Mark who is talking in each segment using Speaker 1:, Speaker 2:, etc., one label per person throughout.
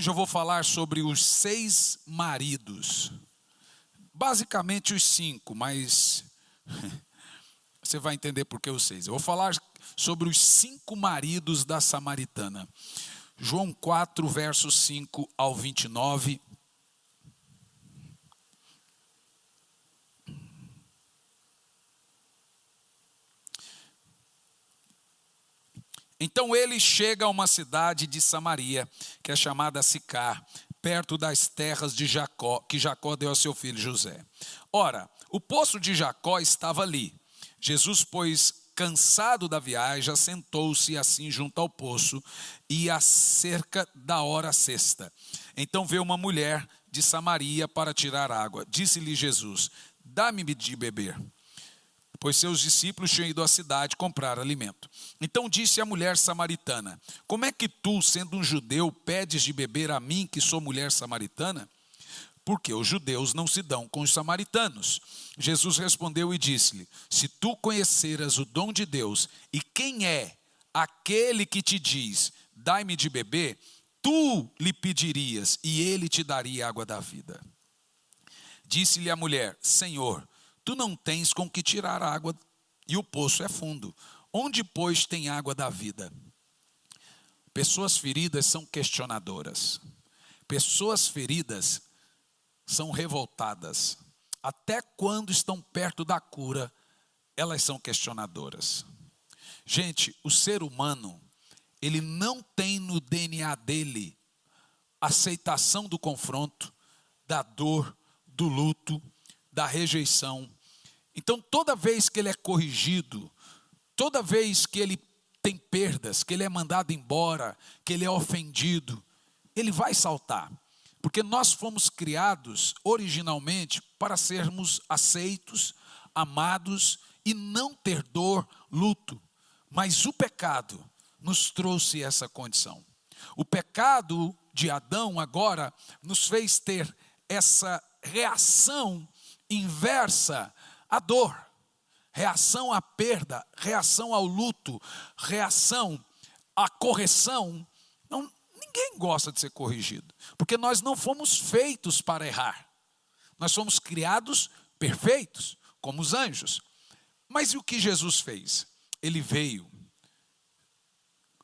Speaker 1: Hoje eu vou falar sobre os 6 maridos. Basicamente os 5, mas você vai entender por que os 6. Eu vou falar sobre os 5 maridos da samaritana. João 4, versos 5 ao 29. Então ele chega a uma cidade de Samaria, que é chamada Sicar, perto das terras de Jacó, que Jacó deu a seu filho José. Ora, o poço de Jacó estava ali. Jesus, pois, cansado da viagem, assentou-se assim junto ao poço, e acerca da hora sexta. Então veio uma mulher de Samaria para tirar água. Disse-lhe Jesus: dá-me de beber. Pois seus discípulos tinham ido à cidade comprar alimento. Então disse a mulher samaritana: como é que tu, sendo um judeu, pedes de beber a mim, que sou mulher samaritana? Porque os judeus não se dão com os samaritanos. Jesus respondeu e disse-lhe: se tu conheceras o dom de Deus, e quem é aquele que te diz, dai-me de beber, tu lhe pedirias, e ele te daria água da vida. Disse-lhe a mulher: Senhor, tu não tens com que tirar água, e o poço é fundo. Onde, pois, tem água da vida? Pessoas feridas são questionadoras. Pessoas feridas são revoltadas. Até quando estão perto da cura, elas são questionadoras. Gente, o ser humano, ele não tem no DNA dele aceitação do confronto, da dor, do luto, da rejeição. Então, toda vez que ele é corrigido, toda vez que ele tem perdas, que ele é mandado embora, que ele é ofendido, ele vai saltar. Porque nós fomos criados originalmente para sermos aceitos, amados e não ter dor, luto. Mas o pecado nos trouxe essa condição. O pecado de Adão agora nos fez ter essa reação inversa à dor, reação à perda, reação ao luto, reação à correção. Não, ninguém gosta de ser corrigido, porque nós não fomos feitos para errar. Nós somos criados perfeitos, como os anjos. Mas e o que Jesus fez? Ele veio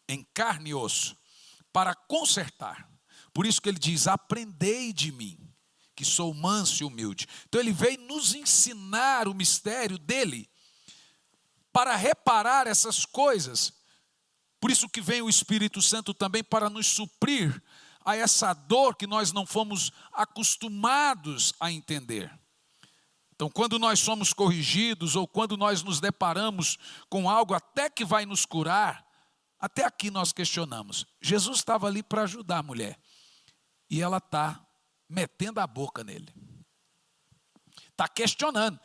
Speaker 1: em carne e osso para consertar. Por isso que ele diz: aprendei de mim, que sou manso e humilde. Então ele veio nos ensinar o mistério dele, para reparar essas coisas. Por isso que vem o Espírito Santo também para nos suprir a essa dor que nós não fomos acostumados a entender. Então, quando nós somos corrigidos, ou quando nós nos deparamos com algo até que vai nos curar, até aqui nós questionamos. Jesus estava ali para ajudar a mulher, e ela está metendo a boca nele. Está questionando.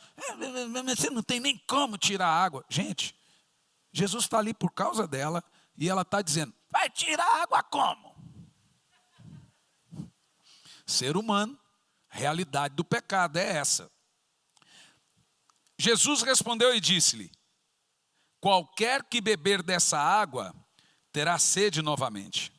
Speaker 1: Você não tem nem como tirar a água. Gente, Jesus está ali por causa dela, e ela está dizendo: vai tirar água como? Ser humano, realidade do pecado é essa. Jesus respondeu e disse-lhe: qualquer que beber dessa água terá sede novamente.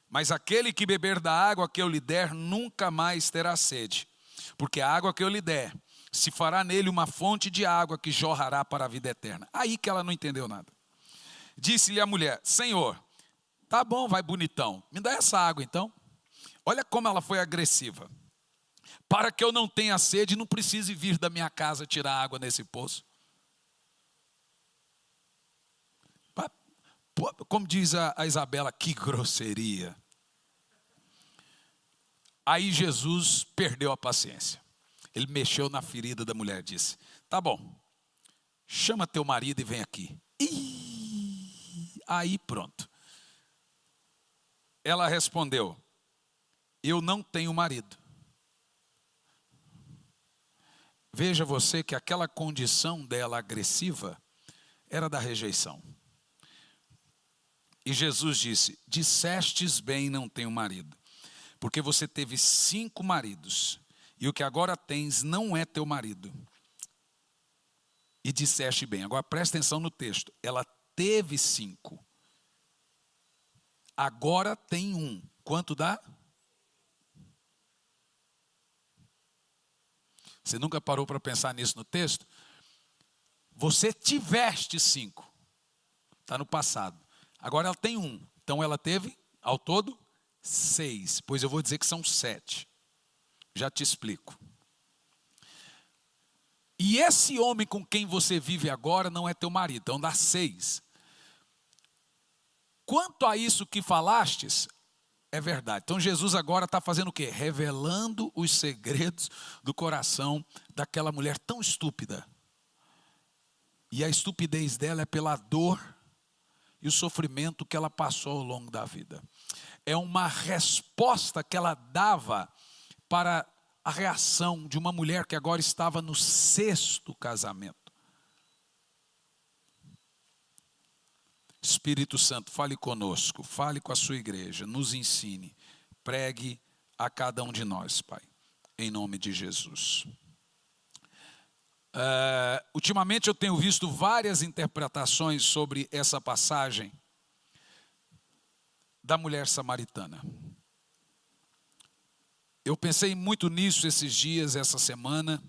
Speaker 1: Mas aquele que beber da água que eu lhe der nunca mais terá sede. Porque a água que eu lhe der se fará nele uma fonte de água que jorrará para a vida eterna. Aí que ela não entendeu nada. Disse-lhe a mulher: Senhor, tá bom, vai bonitão, me dá essa água então. Olha como ela foi agressiva. Para que eu não tenha sede e não precise vir da minha casa tirar água nesse poço. Como diz a Isabela, que grosseria. Aí Jesus perdeu a paciência. Ele mexeu na ferida da mulher e disse: tá bom, chama teu marido e vem aqui. Aí pronto. Ela respondeu: eu não tenho marido. Veja você que aquela condição dela agressiva era da rejeição. E Jesus disse: dissestes bem, não tenho marido, porque você teve 5 maridos, e o que agora tens não é teu marido. E disseste bem. Agora presta atenção no texto. Ela teve 5. Agora tem 1. Quanto dá? Você nunca parou para pensar nisso no texto? Você tiveste 5. Está no passado. Agora ela tem 1. Então ela teve, ao todo, 6. Pois eu vou dizer que são 7. Já te explico. E esse homem com quem você vive agora não é teu marido. Então dá 6. Quanto a isso que falastes, é verdade. Então Jesus agora está fazendo o quê? Revelando os segredos do coração daquela mulher tão estúpida. E a estupidez dela é pela dor e o sofrimento que ela passou ao longo da vida. É uma resposta que ela dava para a reação de uma mulher que agora estava no 6º casamento. Espírito Santo, fale conosco, fale com a sua igreja, nos ensine, pregue a cada um de nós, Pai, em nome de Jesus. Ultimamente eu tenho visto várias interpretações sobre essa passagem da mulher samaritana. Eu pensei muito nisso esses dias, essa semana.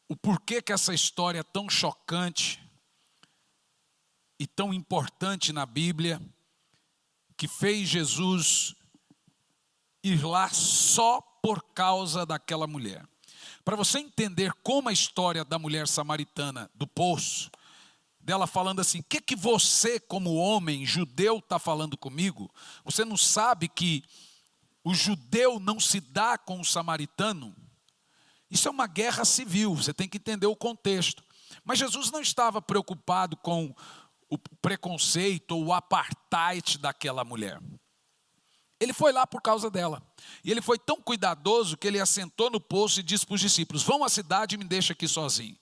Speaker 1: O porquê que essa história é tão chocante e tão importante na Bíblia, que fez Jesus ir lá só por causa daquela mulher. Para você entender como a história da mulher samaritana, do poço, dela falando assim, o que você como homem judeu está falando comigo? Você não sabe que o judeu não se dá com o samaritano? Isso é uma guerra civil, você tem que entender o contexto. Mas Jesus não estava preocupado com o preconceito ou o apartheid daquela mulher. Ele foi lá por causa dela. E ele foi tão cuidadoso que ele assentou no poço e disse para os discípulos, vão à cidade e me deixa aqui sozinho.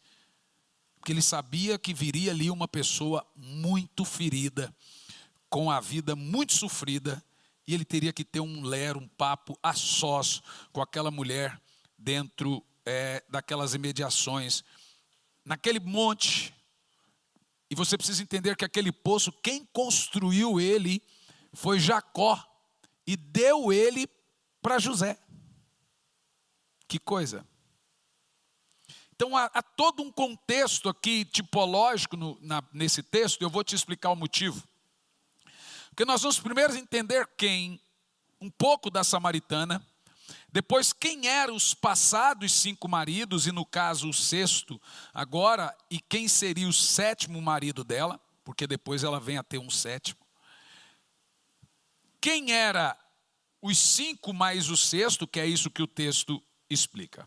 Speaker 1: Porque ele sabia que viria ali uma pessoa muito ferida, com a vida muito sofrida, e ele teria que ter um papo a sós com aquela mulher dentro daquelas imediações, naquele monte. E você precisa entender que aquele poço, quem construiu ele foi Jacó e deu ele para José. Que coisa! Então há todo um contexto aqui tipológico nesse texto, e eu vou te explicar o motivo. Porque nós vamos primeiro entender um pouco da samaritana, depois quem eram os passados 5 maridos, e no caso o 6º agora, e quem seria o 7º marido dela, porque depois ela vem a ter um 7º. Quem era os 5 mais o 6º, que é isso que o texto explica.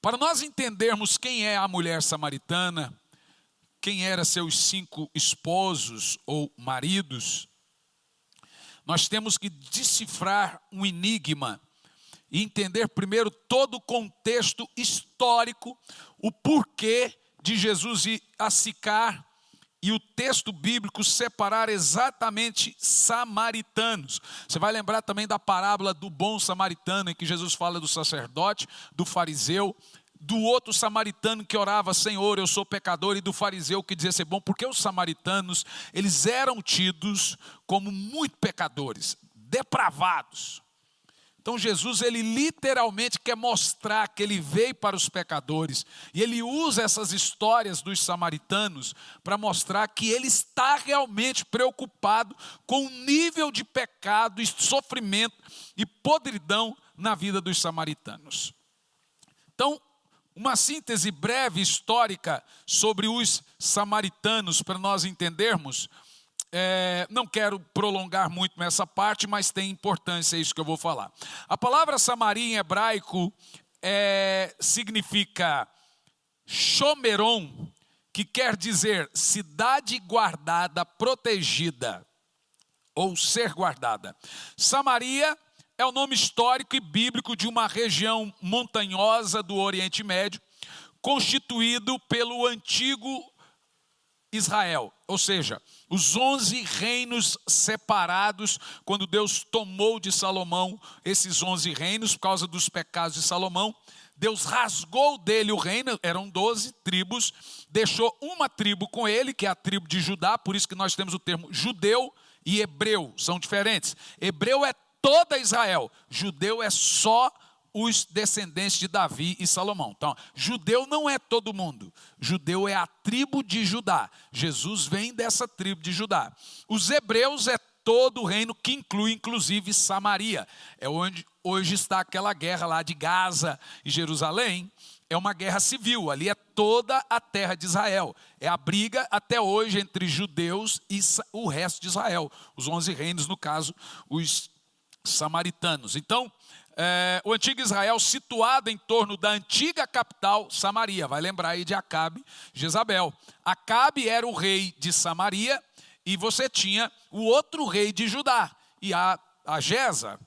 Speaker 1: Para nós entendermos quem é a mulher samaritana, quem eram seus 5 esposos ou maridos, nós temos que decifrar um enigma e entender primeiro todo o contexto histórico, o porquê de Jesus ir a Sicar e o texto bíblico separar exatamente samaritanos. Você vai lembrar também da parábola do bom samaritano, em que Jesus fala do sacerdote, do fariseu, do outro samaritano que orava, Senhor, eu sou pecador, e do fariseu que dizia ser bom, porque os samaritanos, eles eram tidos como muito pecadores, depravados. Então Jesus, ele literalmente quer mostrar que ele veio para os pecadores, e ele usa essas histórias dos samaritanos para mostrar que ele está realmente preocupado com o nível de pecado e sofrimento e podridão na vida dos samaritanos. Então, uma síntese breve histórica sobre os samaritanos para nós entendermos. Não quero prolongar muito nessa parte, mas tem importância isso que eu vou falar. A palavra Samaria em hebraico significa Shomeron, que quer dizer cidade guardada, protegida, ou ser guardada. Samaria é o nome histórico e bíblico de uma região montanhosa do Oriente Médio, constituído pelo antigo Israel, ou seja, os 11 reinos separados, quando Deus tomou de Salomão esses 11 reinos, por causa dos pecados de Salomão, Deus rasgou dele o reino, eram 12 tribos, deixou uma tribo com ele, que é a tribo de Judá, por isso que nós temos o termo judeu e hebreu, são diferentes. Hebreu é toda Israel, judeu é só os descendentes de Davi e Salomão. Então, judeu não é todo mundo. Judeu é a tribo de Judá. Jesus vem dessa tribo de Judá. Os hebreus é todo o reino, que inclui inclusive Samaria. É onde hoje está aquela guerra lá de Gaza e Jerusalém. É uma guerra civil, ali é toda a terra de Israel. É a briga até hoje entre judeus e o resto de Israel. Os 11 reinos, no caso, os samaritanos. Então, o antigo Israel situado em torno da antiga capital Samaria. Vai lembrar aí de Acabe, Jezabel. Acabe era o rei de Samaria e você tinha o outro rei de Judá. E a Jeza,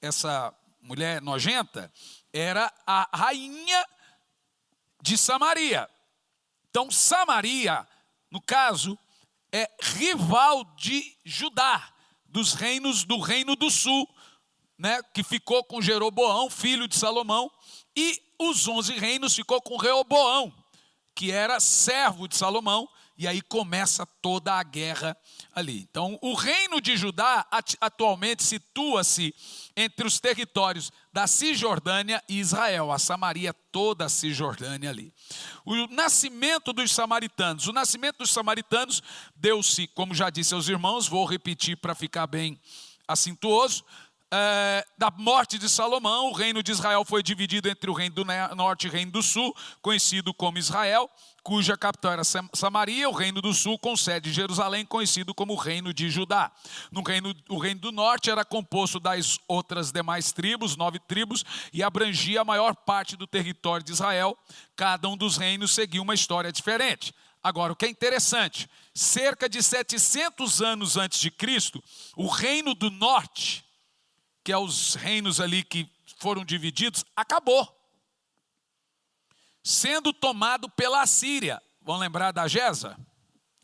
Speaker 1: essa mulher nojenta, era a rainha de Samaria. Então, Samaria, no caso, é rival de Judá, dos reinos do Reino do Sul, né, que ficou com Jeroboão, filho de Salomão, e os 11 reinos ficou com Reoboão, que era servo de Salomão, e aí começa toda a guerra ali. Então, o reino de Judá atualmente situa-se entre os territórios da Cisjordânia e Israel, a Samaria, toda a Cisjordânia ali. O nascimento dos samaritanos. O nascimento dos samaritanos deu-se, como já disse aos irmãos, vou repetir para ficar bem acintuoso, da morte de Salomão. O reino de Israel foi dividido entre o reino do norte e o reino do sul, conhecido como Israel, cuja capital era Samaria. O reino do sul, com sede em Jerusalém, conhecido como o reino de Judá. O reino do norte era composto das outras demais tribos, 9 tribos, e abrangia a maior parte do território de Israel. Cada um dos reinos seguia uma história diferente. Agora, o que é interessante, cerca de 700 anos antes de Cristo, o reino do norte, que é os reinos ali que foram divididos, acabou, sendo tomado pela Síria. Vão lembrar da Jeza?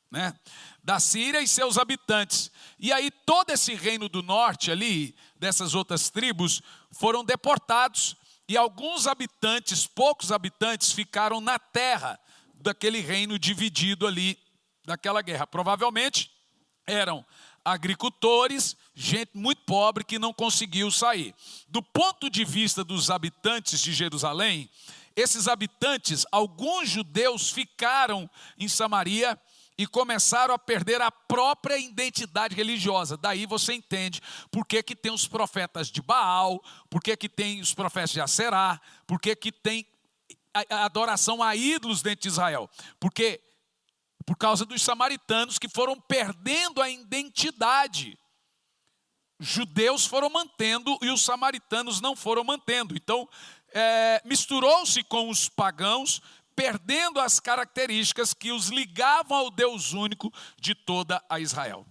Speaker 1: Né? Da Síria e seus habitantes. E aí todo esse reino do norte ali, dessas outras tribos, foram deportados. E alguns habitantes, poucos habitantes, ficaram na terra daquele reino dividido ali, daquela guerra. Provavelmente eram agricultores, gente muito pobre que não conseguiu sair. Do ponto de vista dos habitantes de Jerusalém, esses habitantes, alguns judeus ficaram em Samaria e começaram a perder a própria identidade religiosa. Daí você entende por que tem os profetas de Baal, por que tem os profetas de Aserá, por que tem a adoração a ídolos dentro de Israel. Porque por causa dos samaritanos que foram perdendo a identidade. Judeus foram mantendo e os samaritanos não foram mantendo. Então, misturou-se com os pagãos, perdendo as características que os ligavam ao Deus único de toda a Israel.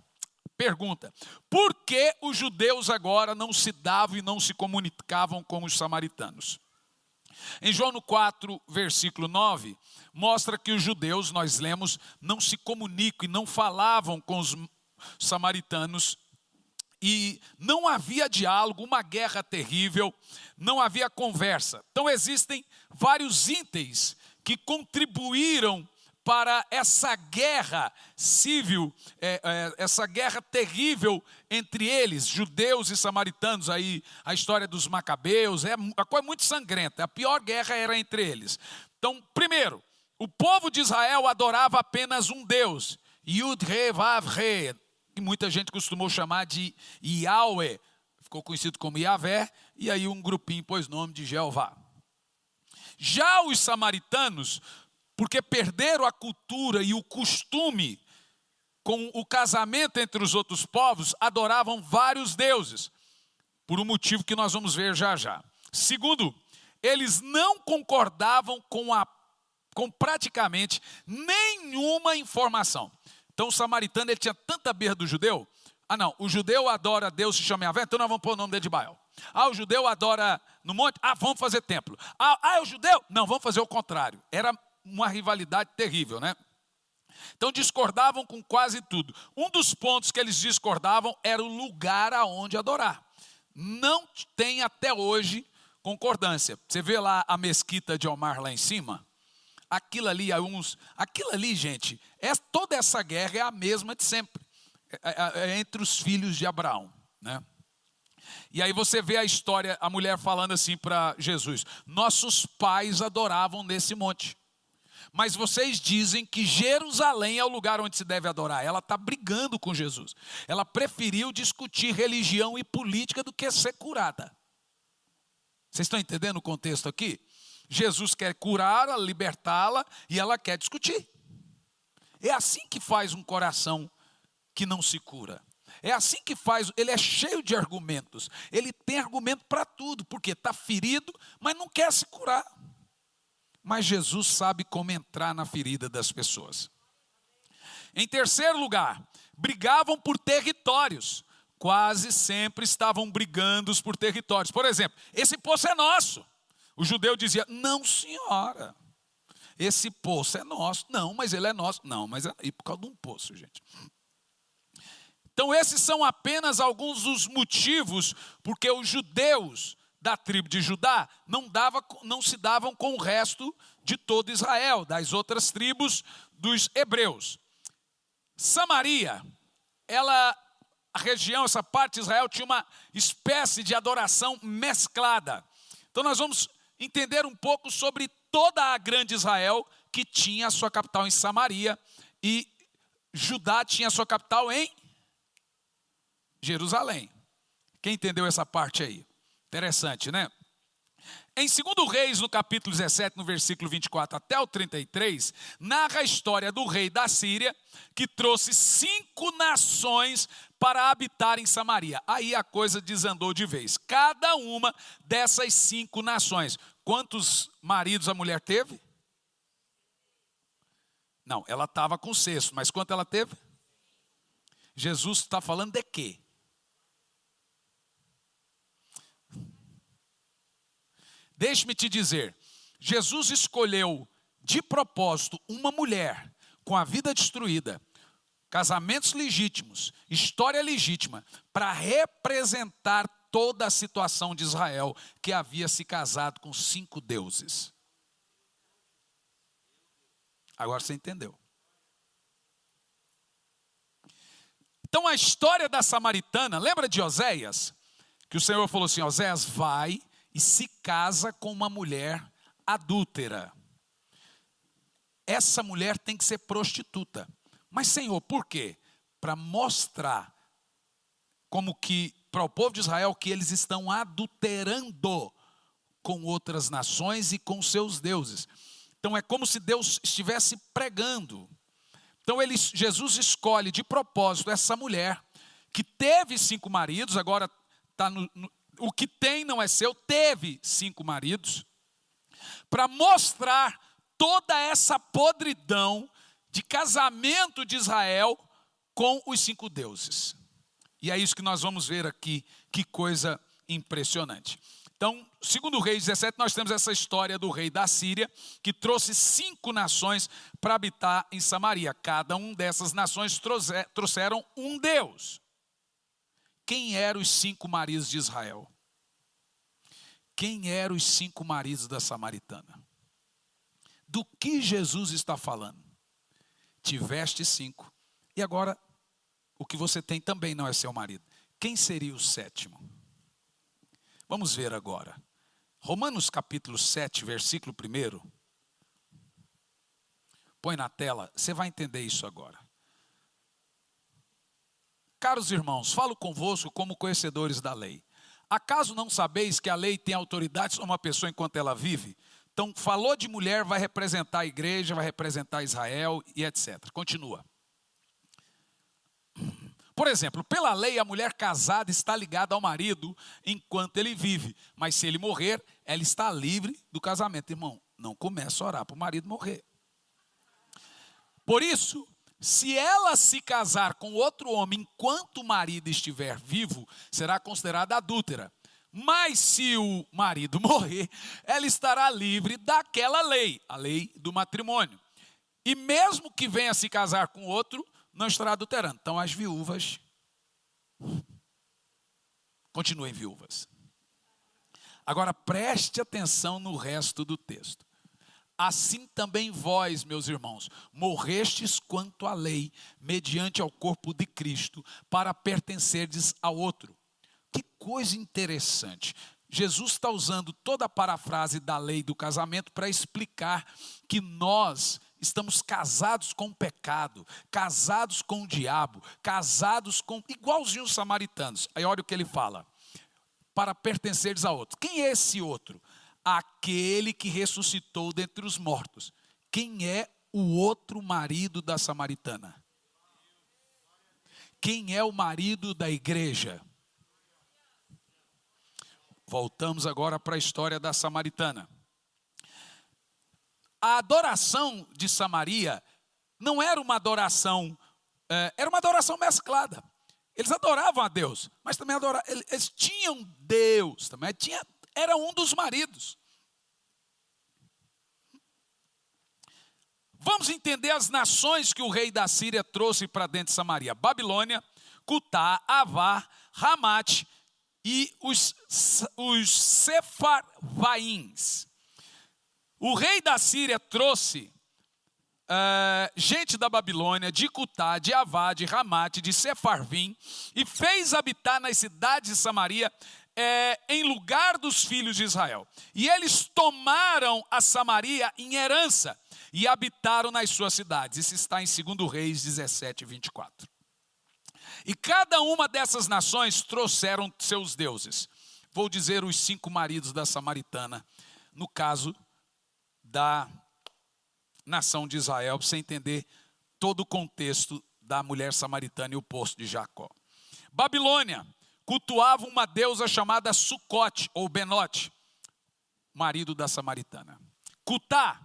Speaker 1: Pergunta: por que os judeus agora não se davam e não se comunicavam com os samaritanos? Em João 4, versículo 9, mostra que os judeus, nós lemos, não se comunicam e não falavam com os samaritanos. E não havia diálogo, uma guerra terrível, não havia conversa. Então existem vários itens que contribuíram para essa guerra civil, essa guerra terrível entre eles, judeus e samaritanos. Aí a história dos macabeus, a coisa muito sangrenta, a pior guerra era entre eles. Então, primeiro, o povo de Israel adorava apenas um Deus, Yud-He-Vav-He, que muita gente costumou chamar de Yahweh, ficou conhecido como Yahvé, e aí um grupinho pôs nome de Jeová. Já os samaritanos, porque perderam a cultura e o costume com o casamento entre os outros povos, adoravam vários deuses, por um motivo que nós vamos ver já já. Segundo, eles não concordavam com praticamente nenhuma informação. Então o samaritano, ele tinha tanta birra do judeu. Não, o judeu adora Deus, se chama Yahvé, então nós vamos pôr o nome dele de Baal. O judeu adora no monte, vamos fazer templo. É o judeu? Não, vamos fazer o contrário. Era uma rivalidade terrível, né? Então discordavam com quase tudo. Um dos pontos que eles discordavam era o lugar aonde adorar. Não tem até hoje concordância. Você vê lá a mesquita de Omar lá em cima? Aquilo ali, gente, toda essa guerra é a mesma de sempre. É entre os filhos de Abraão, né? E aí você vê a história, a mulher falando assim para Jesus: nossos pais adoravam nesse monte, mas vocês dizem que Jerusalém é o lugar onde se deve adorar. Ela está brigando com Jesus. Ela preferiu discutir religião e política do que ser curada. Vocês estão entendendo o contexto aqui? Jesus quer curá-la, libertá-la, e ela quer discutir. É assim que faz um coração que não se cura. É assim que faz, ele é cheio de argumentos. Ele tem argumento para tudo, porque está ferido, mas não quer se curar. Mas Jesus sabe como entrar na ferida das pessoas. Em terceiro lugar, brigavam por territórios. Quase sempre estavam brigando por territórios. Por exemplo, esse poço é nosso. O judeu dizia: não, senhora, esse poço é nosso. Não, mas ele é nosso. Não, mas é por causa de um poço, gente. Então esses são apenas alguns dos motivos porque os judeus da tribo de Judá não se davam com o resto de todo Israel, das outras tribos dos hebreus. Samaria, a região, essa parte de Israel tinha uma espécie de adoração mesclada. Então nós vamos entender um pouco sobre toda a grande Israel, que tinha a sua capital em Samaria, e Judá tinha a sua capital em Jerusalém. Quem entendeu essa parte aí? Interessante, né? Em 2 Reis, no capítulo 17, no versículo 24 até o 33, narra a história do rei da Síria, que trouxe 5 nações para habitar em Samaria. Aí a coisa desandou de vez. Cada uma dessas 5 nações. Quantos maridos a mulher teve? Não, ela estava com 6, mas quanto ela teve? Jesus está falando de quê? Deixe-me te dizer, Jesus escolheu de propósito uma mulher com a vida destruída, casamentos legítimos, história legítima, para representar toda a situação de Israel, que havia se casado com 5 deuses. Agora você entendeu. Então a história da samaritana, lembra de Oséias? Que o Senhor falou assim: Oséias, vai e se casa com uma mulher adúltera. Essa mulher tem que ser prostituta. Mas Senhor, por quê? Para mostrar como que para o povo de Israel que eles estão adulterando com outras nações e com seus deuses. Então é como se Deus estivesse pregando. Então Jesus escolhe de propósito essa mulher que teve 5 maridos, agora está o que tem não é seu, teve 5 maridos, para mostrar toda essa podridão de casamento de Israel com os 5 deuses. E é isso que nós vamos ver aqui, que coisa impressionante. Então, segundo Reis 17, nós temos essa história do rei da Síria, que trouxe 5 nações para habitar em Samaria. Cada uma dessas nações trouxeram um deus. Quem eram os 5 maridos de Israel? Quem eram os 5 maridos da samaritana? Do que Jesus está falando? Tiveste 5, e agora o que você tem também não é seu marido. Quem seria o 7º? Vamos ver agora. Romanos capítulo 7, versículo 1. Põe na tela, você vai entender isso agora. Caros irmãos, falo convosco como conhecedores da lei. Acaso não sabeis que a lei tem autoridade sobre uma pessoa enquanto ela vive? Então, falou de mulher, vai representar a igreja, vai representar Israel e etc. Continua. Por exemplo, pela lei, a mulher casada está ligada ao marido enquanto ele vive. Mas se ele morrer, ela está livre do casamento. Irmão, não comece a orar para o marido morrer. Por isso, se ela se casar com outro homem enquanto o marido estiver vivo, será considerada adúltera. Mas se o marido morrer, ela estará livre daquela lei, a lei do matrimônio. E mesmo que venha se casar com outro, não estará adulterando. Então as viúvas continuem viúvas. Agora preste atenção no resto do texto. Assim também vós, meus irmãos, morrestes quanto à lei, mediante ao corpo de Cristo, para pertencerdes ao outro. Que coisa interessante. Jesus está usando toda a parafrase da lei do casamento para explicar que nós estamos casados com o pecado, casados com o diabo, casados com, igualzinho os samaritanos. Aí olha o que ele fala: para pertenceres a outro. Quem é esse outro? Aquele que ressuscitou dentre os mortos. Quem é o outro marido da samaritana? Quem é o marido da igreja? Voltamos agora para a história da samaritana. A adoração de Samaria não era uma adoração, era uma adoração mesclada. Eles adoravam a Deus, mas também adoravam, eles tinham Deus, também era um dos maridos. Vamos entender as nações que o rei da Síria trouxe para dentro de Samaria: Babilônia, Cutá, Avá, Ramate e os Sefarvaíns. O rei da Síria trouxe gente da Babilônia, de Cutá, de Avá, de Ramate, de Sefarvim, e fez habitar nas cidades de Samaria em lugar dos filhos de Israel. E eles tomaram a Samaria em herança e habitaram nas suas cidades. Isso está em 2 Reis 17, 24. E cada uma dessas nações trouxeram seus deuses. Vou dizer os 5 maridos da samaritana, no caso da nação de Israel, para você entender todo o contexto da mulher samaritana e o poço de Jacó. Babilônia cultuava uma deusa chamada Sucote ou Benote, marido da samaritana. Cutá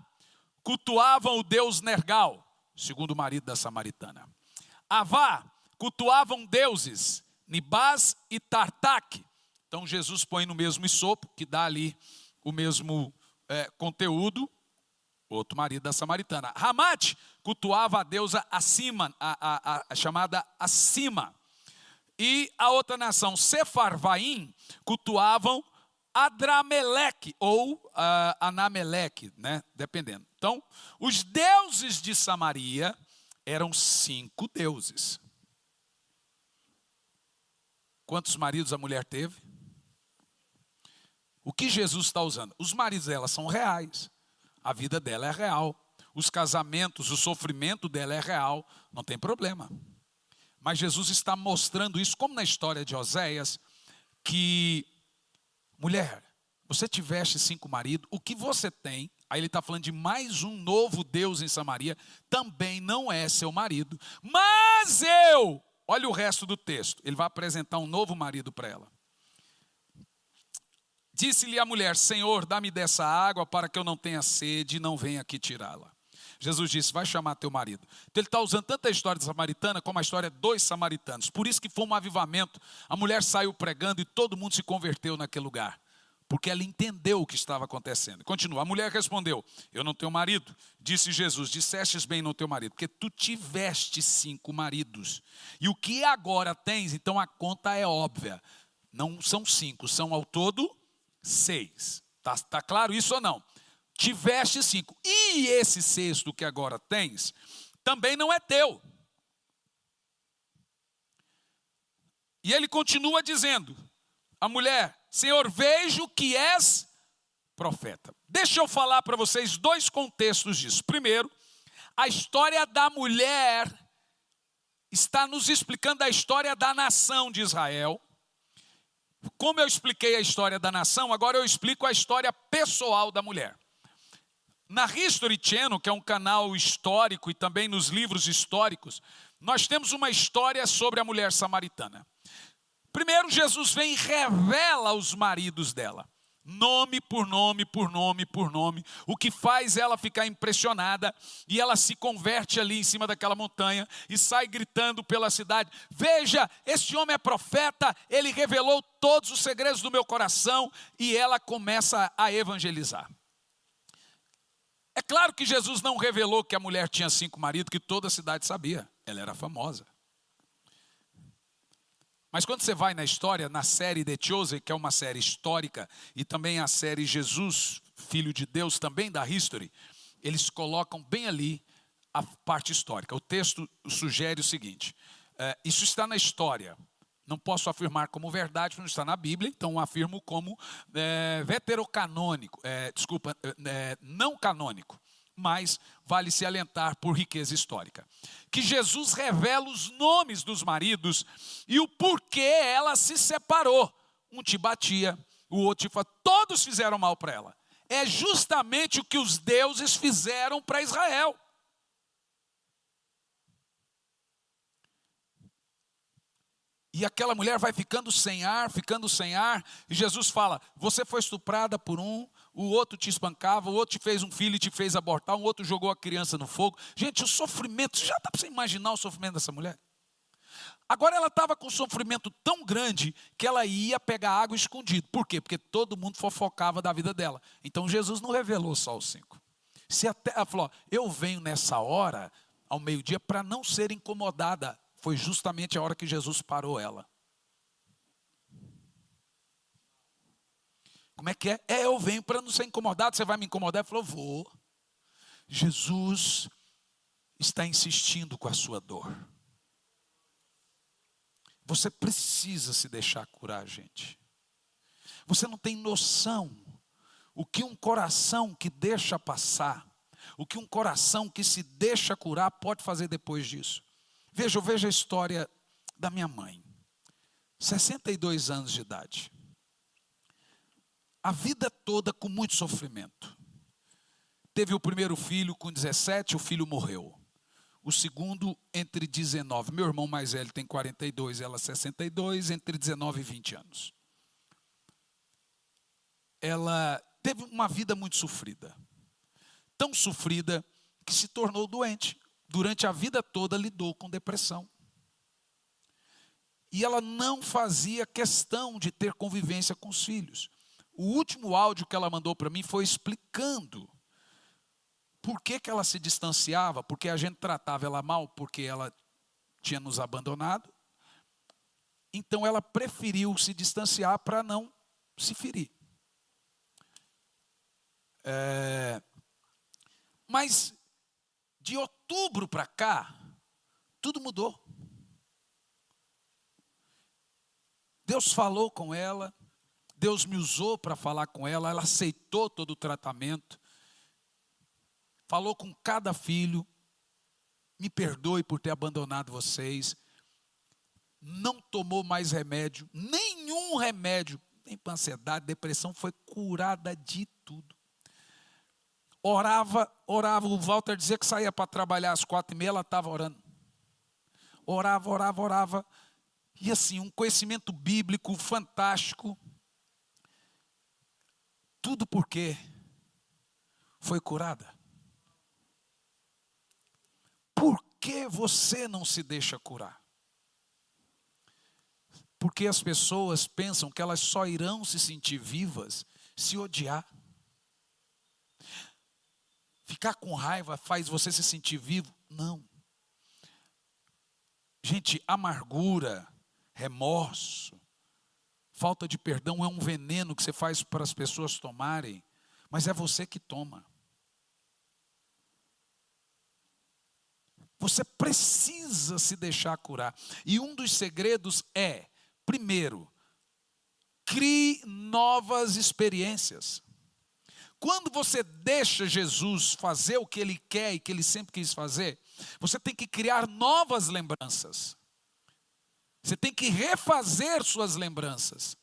Speaker 1: cultuavam o deus Nergal, segundo o marido da samaritana. Avá cultuavam deuses Nibás e Tartaque. Então Jesus põe no mesmo isopo, que dá ali o mesmo conteúdo, outro marido da samaritana. Ramate cultuava a deusa Acima, a chamada Acima. E a outra nação, Sefarvaim, cultuavam Adrameleque ou Anameleque, né? Dependendo. Então, os deuses de Samaria eram 5 deuses. Quantos maridos a mulher teve? O que Jesus está usando? Os maridos dela são reais. A vida dela é real. Os casamentos, o sofrimento dela é real. Não tem problema. Mas Jesus está mostrando isso, como na história de Oséias, que, mulher, você tiveste 5 maridos, o que você tem, aí ele está falando de mais um novo Deus em Samaria, também não é seu marido. Mas olha o resto do texto, ele vai apresentar um novo marido para ela. Disse-lhe a mulher: Senhor, dá-me dessa água para que eu não tenha sede e não venha aqui tirá-la. Jesus disse: vai chamar teu marido. Então ele está usando tanto a história da samaritana como a história dos samaritanos. Por isso que foi um avivamento. A mulher saiu pregando e todo mundo se converteu naquele lugar. Porque ela entendeu o que estava acontecendo. Continua. A mulher respondeu: eu não tenho marido. Disse Jesus: dissestes bem não teu marido, porque tu tiveste 5 maridos. E o que agora tens, então a conta é óbvia. Não são 5, são ao todo 6. Tá claro isso ou não? Tiveste 5. E esse 6º que agora tens, também não é teu. E ele continua dizendo, a mulher: Senhor, vejo que és profeta. Deixa eu falar para vocês 2 contextos disso. Primeiro, a história da mulher está nos explicando a história da nação de Israel. Como eu expliquei a história da nação, agora eu explico a história pessoal da mulher. Na History Channel, que é um canal histórico, e também nos livros históricos, nós temos uma história sobre a mulher samaritana. Primeiro, Jesus vem e revela os maridos dela. Nome por nome, por nome, por nome. O que faz ela ficar impressionada. E ela se converte ali em cima daquela montanha e sai gritando pela cidade: veja, este homem é profeta, ele revelou todos os segredos do meu coração. E ela começa a evangelizar. É claro que Jesus não revelou que a mulher tinha 5 maridos, que toda a cidade sabia. Ela era famosa. Mas quando você vai na história, na série The Chosen, que é uma série histórica, e também a série Jesus, Filho de Deus, também da History, eles colocam bem ali a parte histórica. O texto sugere o seguinte, isso está na história, Não posso afirmar como verdade, não está na Bíblia, então afirmo como veterocanônico, não canônico, mas vale se alentar por riqueza histórica. Que Jesus revela os nomes dos maridos e o porquê ela se separou. Um te batia, o outro te falava, todos fizeram mal para ela. É justamente o que os deuses fizeram para Israel. E aquela mulher vai ficando sem ar, e Jesus fala, você foi estuprada por um, o outro te espancava, o outro te fez um filho e te fez abortar, um outro jogou a criança no fogo. Gente, o sofrimento, já dá para você imaginar o sofrimento dessa mulher? Agora ela estava com um sofrimento tão grande que ela ia pegar água escondido. Por quê? Porque todo mundo fofocava da vida dela. Então Jesus não revelou só os 5. Ela falou, eu venho nessa hora, ao meio-dia, para não ser incomodada. Foi justamente a hora que Jesus parou ela. Como é que é? Eu venho para não ser incomodado, você vai me incomodar? Ele falou, vou. Jesus está insistindo com a sua dor. Você precisa se deixar curar, gente. Você não tem noção o que um coração que deixa passar, o que um coração que se deixa curar pode fazer depois disso. Veja a história da minha mãe. 62 anos de idade. A vida toda com muito sofrimento. Teve o primeiro filho com 17, o filho morreu. O segundo entre 19. Meu irmão mais velho tem 42, ela 62, entre 19 e 20 anos. Ela teve uma vida muito sofrida. Tão sofrida que se tornou doente. Durante a vida toda lidou com depressão. E ela não fazia questão de ter convivência com os filhos. O último áudio que ela mandou para mim foi explicando por que ela se distanciava, porque a gente tratava ela mal, porque ela tinha nos abandonado. Então ela preferiu se distanciar para não se ferir. Mas de outubro para cá, tudo mudou. Deus falou com ela, Deus me usou para falar com ela, ela aceitou todo o tratamento, falou com cada filho, me perdoe por ter abandonado vocês, não tomou mais remédio, nenhum remédio, nem para ansiedade, depressão, foi curada de tudo. Orava, o Walter dizia que saía para trabalhar às 4h30, ela estava orando. Orava. E assim, um conhecimento bíblico fantástico. Tudo porque foi curada. Por que você não se deixa curar? Porque as pessoas pensam que elas só irão se sentir vivas se odiar. Ficar com raiva faz você se sentir vivo? Não. Gente, amargura, remorso, falta de perdão é um veneno que você faz para as pessoas tomarem, mas é você que toma. Você precisa se deixar curar. E um dos segredos é, primeiro, crie novas experiências. Quando você deixa Jesus fazer o que Ele quer e que Ele sempre quis fazer, você tem que criar novas lembranças. Você tem que refazer suas lembranças.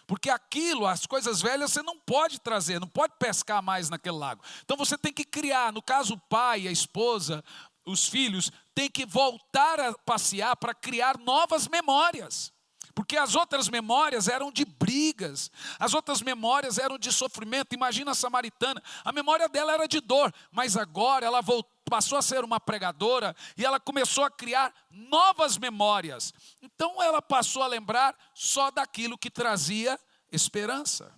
Speaker 1: Porque aquilo, as coisas velhas, você não pode trazer, não pode pescar mais naquele lago. Então você tem que criar, no caso o pai, a esposa, os filhos, tem que voltar a passear para criar novas memórias. Porque as outras memórias eram de brigas, as outras memórias eram de sofrimento. Imagina a samaritana, a memória dela era de dor, mas agora ela passou a ser uma pregadora e ela começou a criar novas memórias. Então ela passou a lembrar só daquilo que trazia esperança.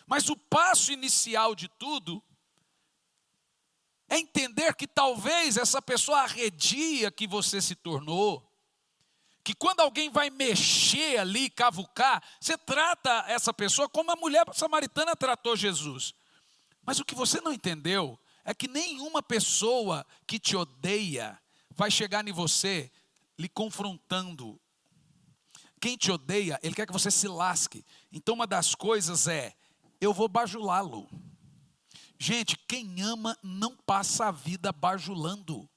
Speaker 1: Mas o passo inicial de tudo é entender que talvez essa pessoa arredia que você se tornou, que quando alguém vai mexer ali, cavucar, você trata essa pessoa como a mulher samaritana tratou Jesus. Mas o que você não entendeu é que nenhuma pessoa que te odeia vai chegar em você lhe confrontando. Quem te odeia, ele quer que você se lasque. Então uma das coisas é, eu vou bajulá-lo. Gente, quem ama não passa a vida bajulando.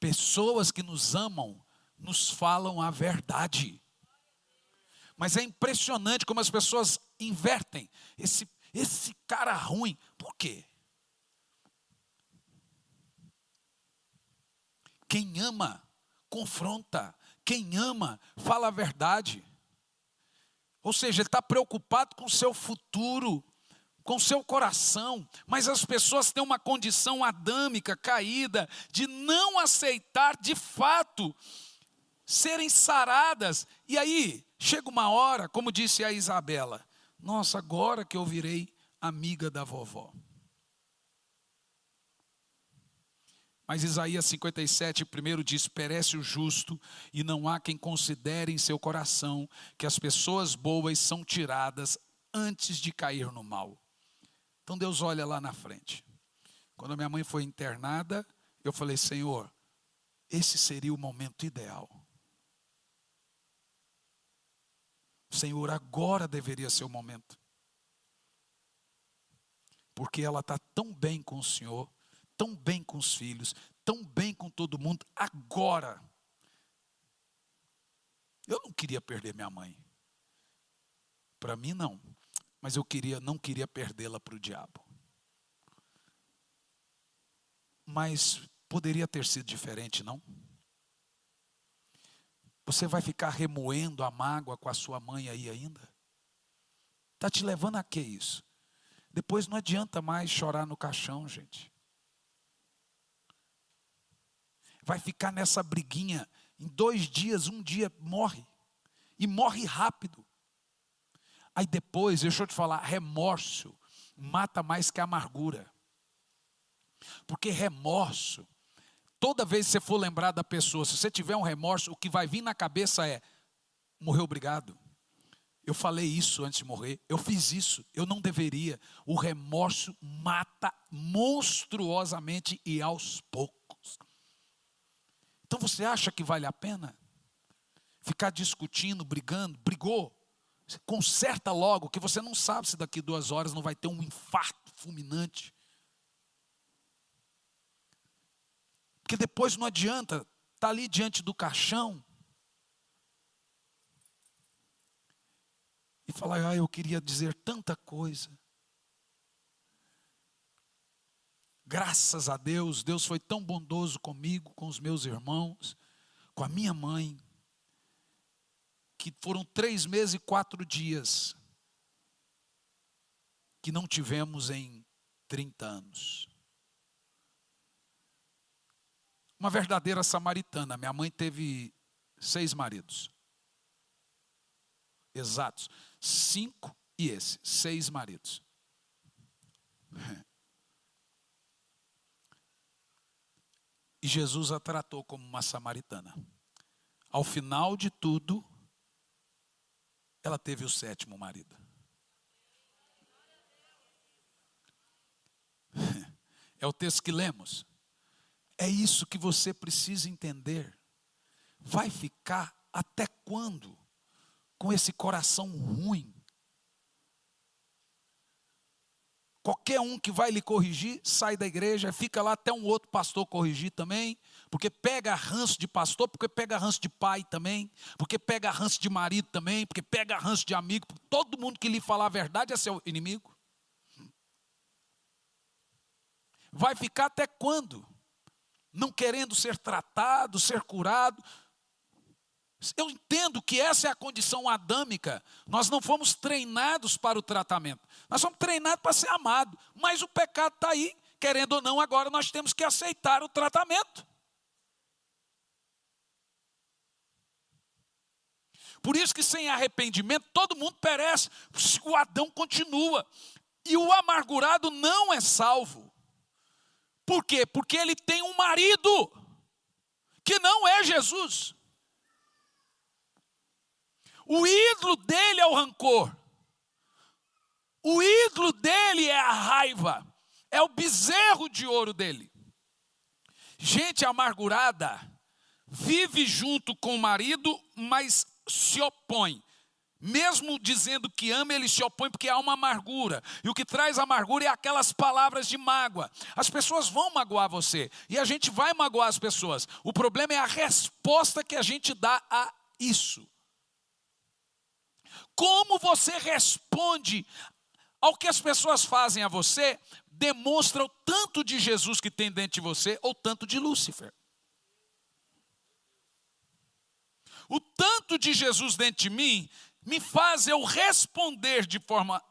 Speaker 1: Pessoas que nos amam, nos falam a verdade. Mas é impressionante como as pessoas invertem. Esse cara ruim, por quê? Quem ama, confronta. Quem ama, fala a verdade. Ou seja, ele está preocupado com o seu futuro, com o seu coração. Mas as pessoas têm uma condição adâmica, caída, de não aceitar de fato serem saradas. E aí, chega uma hora, como disse a Isabela, nossa, agora que eu virei amiga da vovó. Mas Isaías 57, primeiro diz, perece o justo, e não há quem considere em seu coração que as pessoas boas são tiradas antes de cair no mal. Então Deus olha lá na frente. Quando a minha mãe foi internada, eu falei, Senhor, esse seria o momento ideal. Senhor, agora deveria ser o momento. Porque ela está tão bem com o Senhor, tão bem com os filhos, tão bem com todo mundo, agora. Eu não queria perder minha mãe. Para mim não, mas eu não queria perdê-la para o diabo. Mas poderia ter sido diferente, não? Você vai ficar remoendo a mágoa com a sua mãe aí ainda? Está te levando a que isso? Depois não adianta mais chorar no caixão, gente. Vai ficar nessa briguinha, em 2 dias, 1 dia morre. E morre rápido. Aí depois, deixa eu te falar, remorso mata mais que a amargura. Porque remorso, toda vez que você for lembrar da pessoa, se você tiver um remorso, o que vai vir na cabeça é, morreu obrigado. Eu falei isso antes de morrer, eu fiz isso, eu não deveria. O remorso mata monstruosamente e aos poucos. Então você acha que vale a pena ficar discutindo, brigando? Brigou, conserta logo, que você não sabe se daqui 2 horas não vai ter um infarto fulminante. Porque depois não adianta estar ali diante do caixão e falar, eu queria dizer tanta coisa. Graças a Deus, Deus foi tão bondoso comigo, com os meus irmãos, com a minha mãe, que foram 3 meses e 4 dias que não tivemos em 30 anos. Uma verdadeira samaritana. Minha mãe teve 6 maridos. Exatos. 5 e 6 maridos. E Jesus a tratou como uma samaritana. Ao final de tudo, ela teve o 7º marido. É o texto que lemos. É isso que você precisa entender. Vai ficar até quando com esse coração ruim? Qualquer um que vai lhe corrigir, sai da igreja, fica lá até um outro pastor corrigir também, porque pega ranço de pastor, porque pega ranço de pai também, porque pega ranço de marido também, porque pega ranço de amigo, porque todo mundo que lhe falar a verdade é seu inimigo. Vai ficar até quando? Não querendo ser tratado, ser curado. Eu entendo que essa é a condição adâmica. Nós não fomos treinados para o tratamento. Nós somos treinados para ser amado. Mas o pecado está aí. Querendo ou não, agora nós temos que aceitar o tratamento. Por isso que sem arrependimento todo mundo perece. O Adão continua. E o amargurado não é salvo. Por quê? Porque ele tem um marido que não é Jesus. O ídolo dele é o rancor. O ídolo dele é a raiva. É o bezerro de ouro dele. Gente amargurada vive junto com o marido, mas se opõe. Mesmo dizendo que ama, ele se opõe porque há uma amargura. E o que traz amargura é aquelas palavras de mágoa. As pessoas vão magoar você. E a gente vai magoar as pessoas. O problema é a resposta que a gente dá a isso. Como você responde ao que as pessoas fazem a você, demonstra o tanto de Jesus que tem dentro de você ou tanto de Lúcifer. O tanto de Jesus dentro de mim me faz eu responder de forma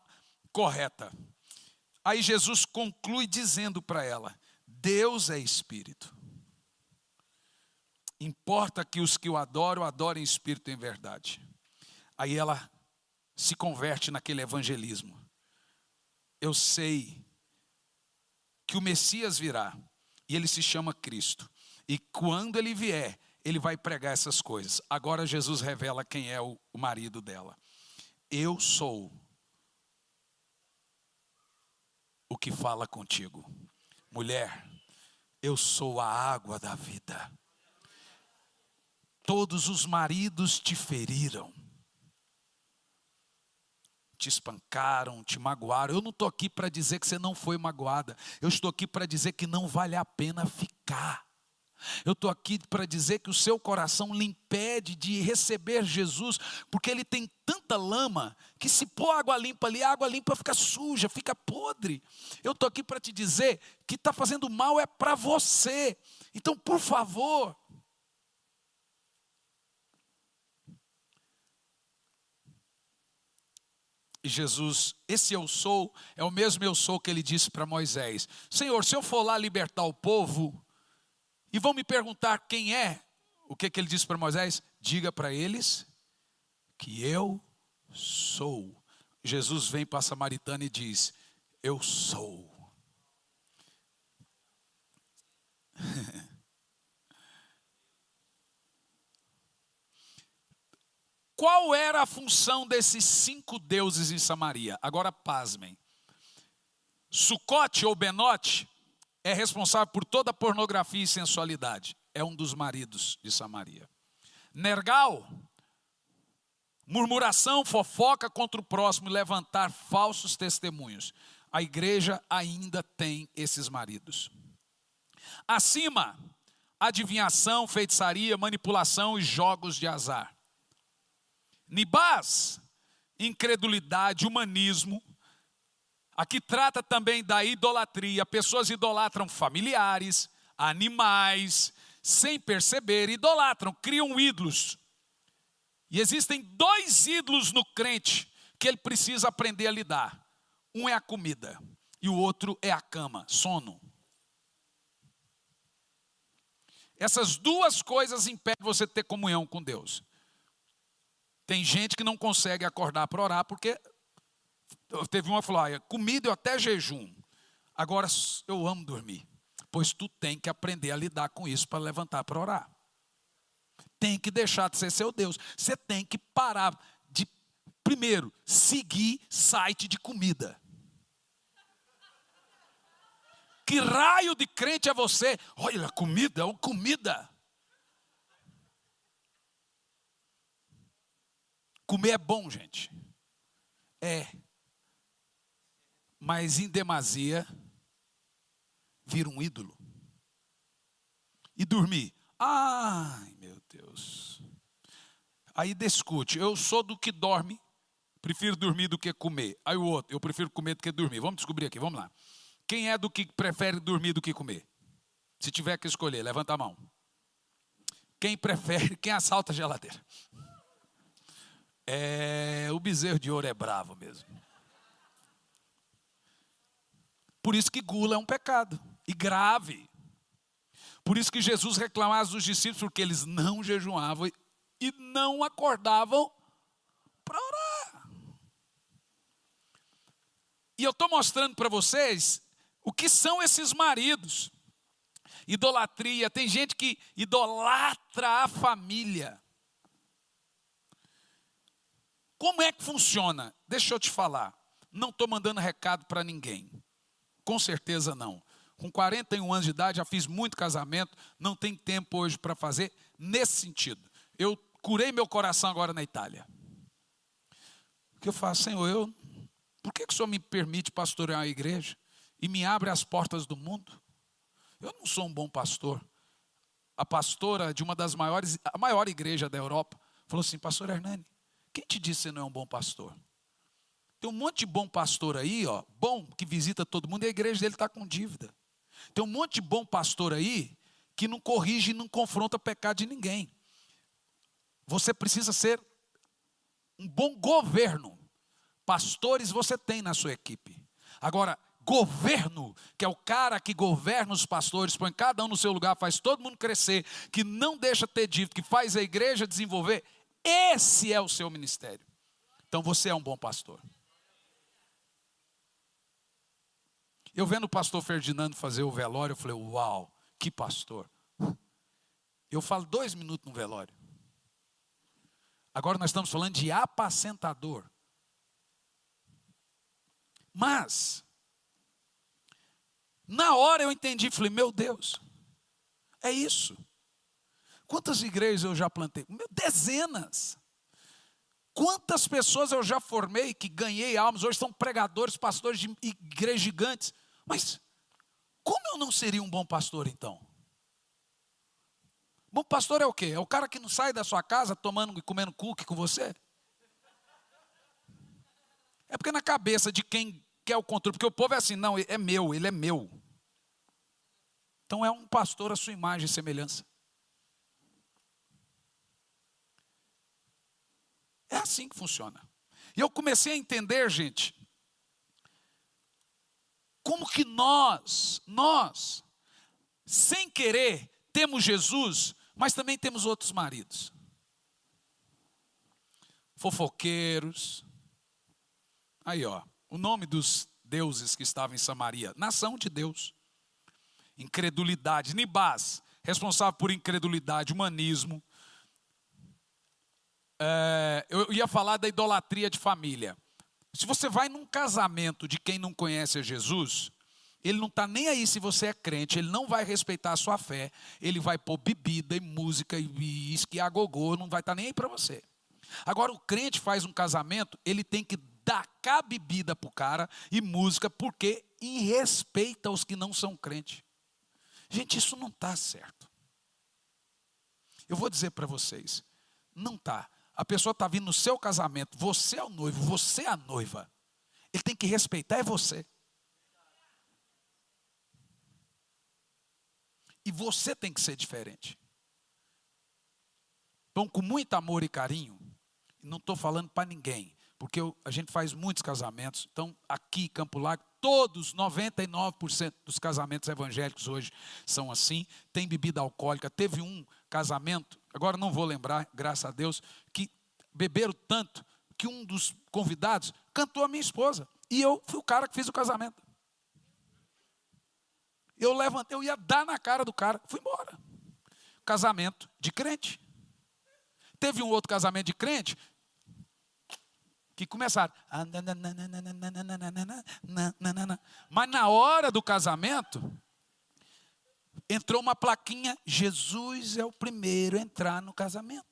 Speaker 1: correta. Aí Jesus conclui dizendo para ela: Deus é espírito. Importa que os que o adoram, adorem espírito em verdade. Aí ela se converte naquele evangelismo. Eu sei que o Messias virá e ele se chama Cristo. E quando ele vier, ele vai pregar essas coisas. Agora Jesus revela quem é o marido dela. Eu sou o que fala contigo. Mulher, eu sou a água da vida. Todos os maridos te feriram, te espancaram, te magoaram. Eu não estou aqui para dizer que você não foi magoada. Eu estou aqui para dizer que não vale a pena ficar. Eu estou aqui para dizer que o seu coração lhe impede de receber Jesus, porque ele tem tanta lama, que se pôr água limpa ali, a água limpa fica suja, fica podre. Eu estou aqui para te dizer que está fazendo mal é para você. Então, por favor. E Jesus, esse eu sou, é o mesmo eu sou que ele disse para Moisés: Senhor, se eu for lá libertar o povo, e vão me perguntar quem é, o que ele disse para Moisés? Diga para eles que eu sou. Jesus vem para a samaritana e diz: eu sou. Qual era a função desses 5 deuses em Samaria? Agora pasmem. Sucote ou Benote é responsável por toda a pornografia e sensualidade. É um dos maridos de Samaria. Nergal, murmuração, fofoca contra o próximo e levantar falsos testemunhos. A igreja ainda tem esses maridos. Acima, adivinhação, feitiçaria, manipulação e jogos de azar. Nibás, incredulidade, humanismo. Aqui trata também da idolatria. Pessoas idolatram familiares, animais, sem perceber, idolatram, criam ídolos. E existem 2 ídolos no crente que ele precisa aprender a lidar. Um é a comida e o outro é a cama, sono. Essas 2 coisas impedem você de ter comunhão com Deus. Tem gente que não consegue acordar para orar porque teve uma que falou: comida eu até jejum, agora eu amo dormir. Pois tu tem que aprender a lidar com isso para levantar para orar. Tem que deixar de ser seu Deus. Você tem que parar de, primeiro, seguir site de comida. Que raio de crente é você? Olha, comida, comida. Comer é bom, gente. É. Mas em demasia, vira um ídolo. E dormir. Ai, meu Deus. Aí discute. Eu sou do que dorme, prefiro dormir do que comer. Aí o outro, eu prefiro comer do que dormir. Vamos descobrir aqui, vamos lá. Quem é do que prefere dormir do que comer? Se tiver que escolher, levanta a mão. Quem prefere, quem assalta a geladeira? O bezerro de ouro é bravo mesmo. Por isso que gula é um pecado, e grave. Por isso que Jesus reclamava dos discípulos, porque eles não jejuavam e não acordavam para orar. E eu estou mostrando para vocês o que são esses maridos. Idolatria, tem gente que idolatra a família. Como é que funciona? Deixa eu te falar. Não estou mandando recado para ninguém. com certeza não. Com 41 anos de idade, já fiz muito casamento, não tem tempo hoje para fazer nesse sentido. Eu curei meu coração agora na Itália. Porque eu falo, Senhor, por que o Senhor me permite pastorear a igreja e me abre as portas do mundo? Eu não sou um bom pastor. A pastora de uma das maiores, a maior igreja da Europa, falou assim, pastor Hernani, quem te disse que você não é um bom pastor? Tem um monte de bom pastor aí, ó, bom, que visita todo mundo, e a igreja dele está com dívida. Tem um monte de bom pastor aí, que não corrige e não confronta o pecado de ninguém. Você precisa ser um bom governo. Pastores você tem na sua equipe. Agora, governo, que é o cara que governa os pastores, põe cada um no seu lugar, faz todo mundo crescer, que não deixa ter dívida, que faz a igreja desenvolver, esse é o seu ministério. Então você é um bom pastor. Eu vendo o pastor Ferdinando fazer o velório, eu falei, uau, que pastor. Eu falo 2 minutos no velório. Agora nós estamos falando de apacentador. Mas, na hora eu entendi, falei, meu Deus, é isso. Quantas igrejas eu já plantei? Dezenas. Quantas pessoas eu já formei que ganhei almas, hoje são pregadores, pastores de igrejas gigantes. Mas, como eu não seria um bom pastor então? Bom pastor é o quê? É o cara que não sai da sua casa tomando e comendo cookie com você? É porque na cabeça de quem quer o controle, porque o povo é assim, não, é meu, ele é meu. Então é um pastor à sua imagem e semelhança. É assim que funciona. E eu comecei a entender, gente, como que nós, sem querer, temos Jesus, mas também temos outros maridos. Fofoqueiros. Aí, ó, o nome dos deuses que estavam em Samaria, nação de Deus. Incredulidade, Nibás, responsável por incredulidade, humanismo. Eu ia falar da idolatria de família. Se você vai num casamento de quem não conhece a Jesus, ele não está nem aí se você é crente, ele não vai respeitar a sua fé, ele vai pôr bebida e música e isque a gogô, não vai estar nem aí para você. Agora o crente faz um casamento, ele tem que dar cá bebida para o cara e música, porque respeita os que não são crentes. Gente, isso não está certo. Eu vou dizer para vocês, não está. A pessoa está vindo no seu casamento, você é o noivo, você é a noiva. Ele tem que respeitar é você. E você tem que ser diferente. Então, com muito amor e carinho, não estou falando para ninguém, porque a gente faz muitos casamentos. Então, aqui em Campo Largo, todos, 99% dos casamentos evangélicos hoje são assim. Tem bebida alcoólica. Teve um casamento, agora não vou lembrar, graças a Deus, que beberam tanto que um dos convidados cantou a minha esposa. E eu fui o cara que fiz o casamento. Eu levantei, eu ia dar na cara do cara, fui embora. Casamento de crente. Teve um outro casamento de crente que começaram. Mas na hora do casamento, entrou uma plaquinha, Jesus é o primeiro a entrar no casamento.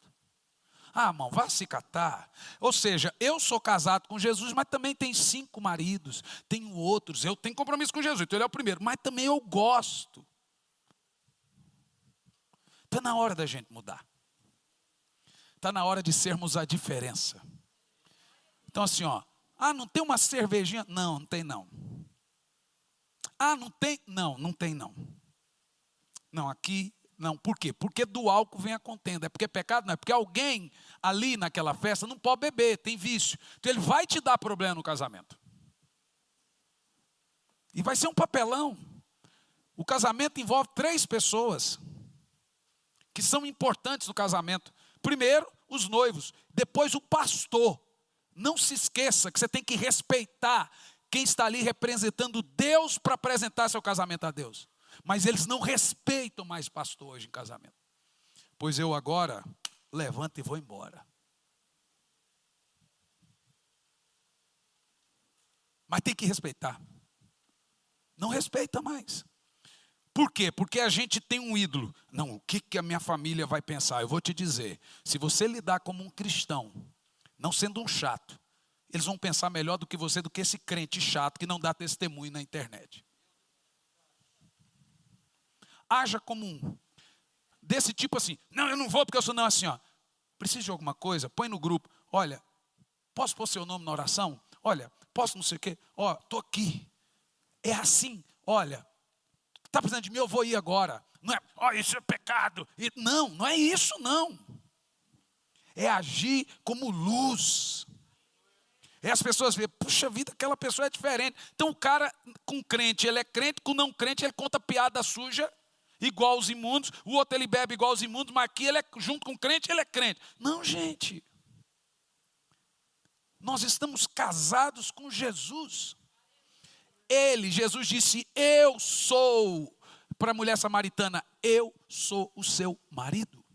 Speaker 1: Ah, irmão, vá se catar. Ou seja, eu sou casado com Jesus, mas também tenho 5 maridos, tenho outros, eu tenho compromisso com Jesus, então ele é o primeiro, mas também eu gosto. Está na hora da gente mudar. Está na hora de sermos a diferença. Então assim, ó, não tem uma cervejinha? Não, não tem não. Não tem? Não, não tem não. Não, aqui não. Por quê? Porque do álcool vem a contenda. É porque é pecado? Não, é porque alguém ali naquela festa não pode beber, tem vício. Então ele vai te dar problema no casamento. E vai ser um papelão. O casamento envolve 3 pessoas que são importantes no casamento. Primeiro, os noivos. Depois, o pastor. Não se esqueça que você tem que respeitar quem está ali representando Deus para apresentar seu casamento a Deus. Mas eles não respeitam mais pastor hoje em casamento. Pois eu agora levanto e vou embora. Mas tem que respeitar. Não respeita mais. Por quê? Porque a gente tem um ídolo. Não, o que a minha família vai pensar? Eu vou te dizer, se você lidar como um cristão, não sendo um chato, eles vão pensar melhor do que você, do que esse crente chato que não dá testemunho na internet. Haja como um. Desse tipo assim, não, eu não vou porque eu sou não assim, ó. Precisa de alguma coisa? Põe no grupo. Olha, posso pôr seu nome na oração? Olha, posso não sei o quê? Ó, estou aqui. É assim, olha, está precisando de mim, eu vou ir agora. Não é, ó, isso é pecado. Não, não é isso não. É agir como luz. E as pessoas veem, puxa vida, aquela pessoa é diferente. Então o cara com crente, ele é crente, com não crente, ele conta piada suja, igual aos imundos. O outro ele bebe igual aos imundos, mas aqui ele é junto com o crente, ele é crente. Não, gente. Nós estamos casados com Jesus. Jesus disse, eu sou, para a mulher samaritana, eu sou o seu marido.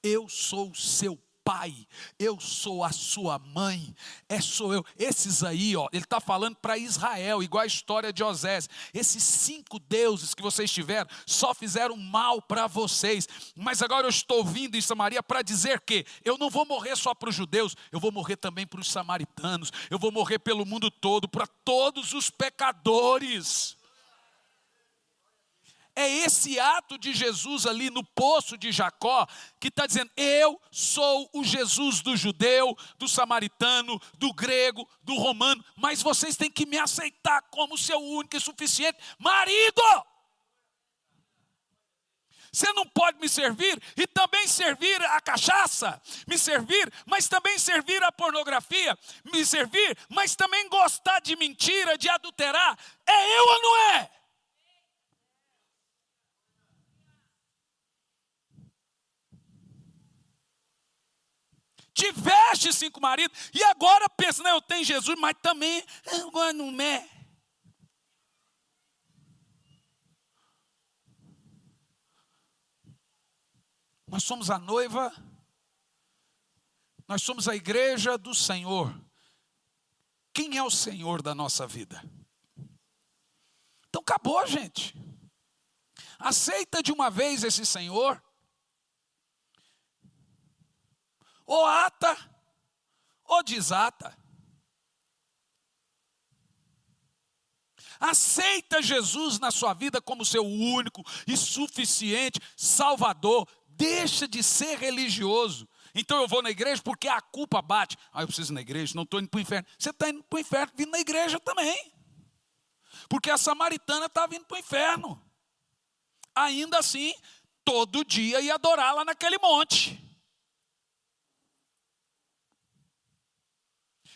Speaker 1: Eu sou o seu pai, eu sou a sua mãe, sou eu. Esses aí, ó, ele está falando para Israel, igual a história de Osés. Esses 5 deuses que vocês tiveram, só fizeram mal para vocês. Mas agora eu estou vindo em Samaria para dizer que eu não vou morrer só para os judeus, eu vou morrer também para os samaritanos, eu vou morrer pelo mundo todo, para todos os pecadores. É esse ato de Jesus ali no poço de Jacó, que está dizendo, eu sou o Jesus do judeu, do samaritano, do grego, do romano, mas vocês têm que me aceitar como seu único e suficiente marido. Você não pode me servir e também servir a cachaça, me servir, mas também servir a pornografia, me servir, mas também gostar de mentira, de adulterar. É eu ou não é? Tiveste 5 maridos, e agora pensa, não, eu tenho Jesus, mas também, agora não é. Nós somos a noiva, nós somos a igreja do Senhor. Quem é o Senhor da nossa vida? Então acabou, gente. Aceita de uma vez esse Senhor. Ou ata, ou desata. Aceita Jesus na sua vida como seu único e suficiente Salvador. Deixa de ser religioso. Então eu vou na igreja porque a culpa bate. Eu preciso ir na igreja, não estou indo para o inferno. Você está indo para o inferno, vindo na igreja também. Porque a samaritana está vindo para o inferno. Ainda assim, todo dia ia adorar lá naquele monte.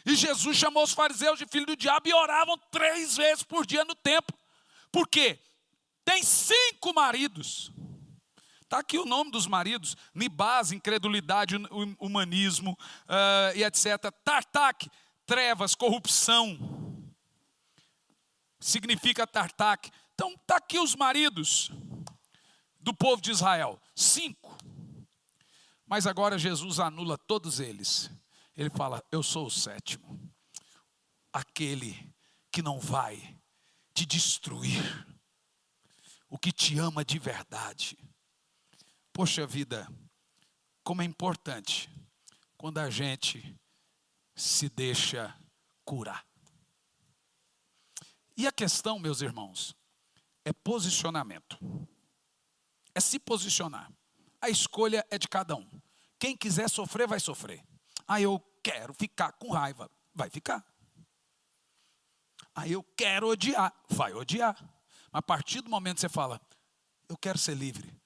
Speaker 1: E Jesus chamou os fariseus de filho do diabo e oravam 3 vezes por dia no templo. Por quê? Tem 5 maridos. Está aqui o nome dos maridos. Nibás, incredulidade, humanismo e etc. Tartak, trevas, corrupção. Significa Tartak. Então está aqui os maridos do povo de Israel. 5. Mas agora Jesus anula todos eles. Ele fala, eu sou o 7º, aquele que não vai te destruir, o que te ama de verdade. Poxa vida, como é importante quando a gente se deixa curar. E a questão, meus irmãos, é posicionamento. É se posicionar. A escolha é de cada um. Quem quiser sofrer, vai sofrer. Eu quero ficar com raiva, vai ficar. Eu quero odiar, vai odiar. Mas a partir do momento que você fala, eu quero ser livre,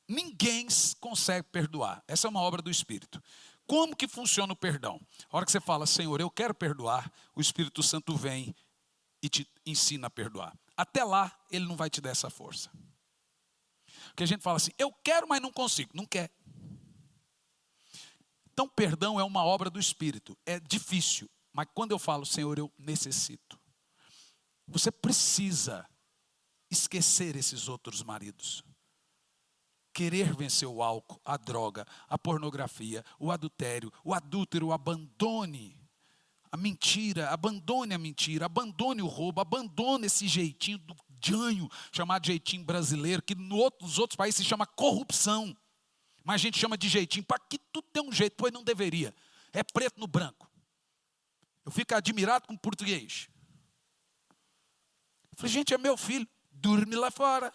Speaker 1: ninguém consegue perdoar. Essa é uma obra do Espírito. Como que funciona o perdão? A hora que você fala, Senhor, eu quero perdoar, o Espírito Santo vem e te ensina a perdoar. Até lá, ele não vai te dar essa força. Porque a gente fala assim, eu quero, mas não consigo. Não quer. Então, perdão é uma obra do Espírito. É difícil. Mas quando eu falo, Senhor, eu necessito. Você precisa esquecer esses outros maridos. Querer vencer o álcool, a droga, a pornografia, o adultério, o adúltero, abandone a mentira, abandone o roubo, abandone esse jeitinho janho, chamado jeitinho brasileiro, que nos outros países se chama corrupção. Mas a gente chama de jeitinho, para que tudo tem um jeito, pois não deveria. É preto no branco. Eu fico admirado com o português. Eu falei, gente, é meu filho, dorme lá fora.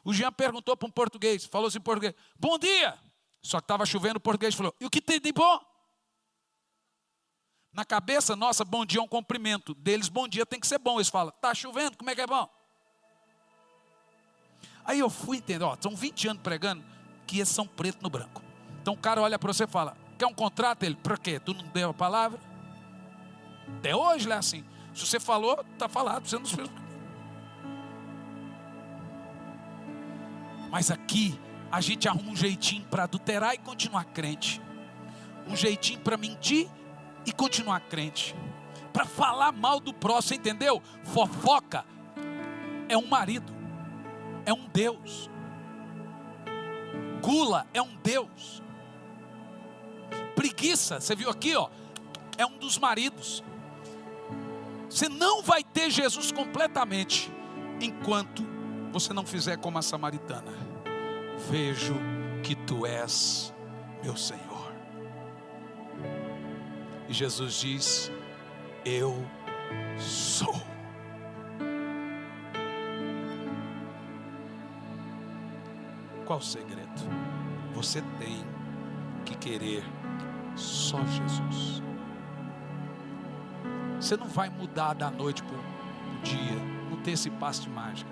Speaker 1: O Jean perguntou para um português, falou assim em português, bom dia. Só que estava chovendo, o português falou, e o que tem de bom? Na cabeça nossa, bom dia é um cumprimento. Deles, bom dia tem que ser bom. Eles falam, está chovendo, como é que é bom? Aí eu fui entender, são 20 anos pregando, que eles são preto no branco. Então o cara olha para você e fala, quer um contrato? Ele, para quê? Tu não deu a palavra? Até hoje é assim. Se você falou, está falado. Você não... Mas aqui, a gente arruma um jeitinho para adulterar e continuar crente. Um jeitinho para mentir e continuar crente. Para falar mal do próximo, entendeu? Fofoca é um marido, é um Deus. Gula é um Deus. Preguiça, você viu aqui, é um dos maridos. Você não vai ter Jesus completamente enquanto você não fizer como a samaritana. Vejo que tu és meu Senhor. E Jesus diz, eu sou. Qual o segredo? Você tem que querer só Jesus. Você não vai mudar da noite para o dia, não ter esse passe de mágica.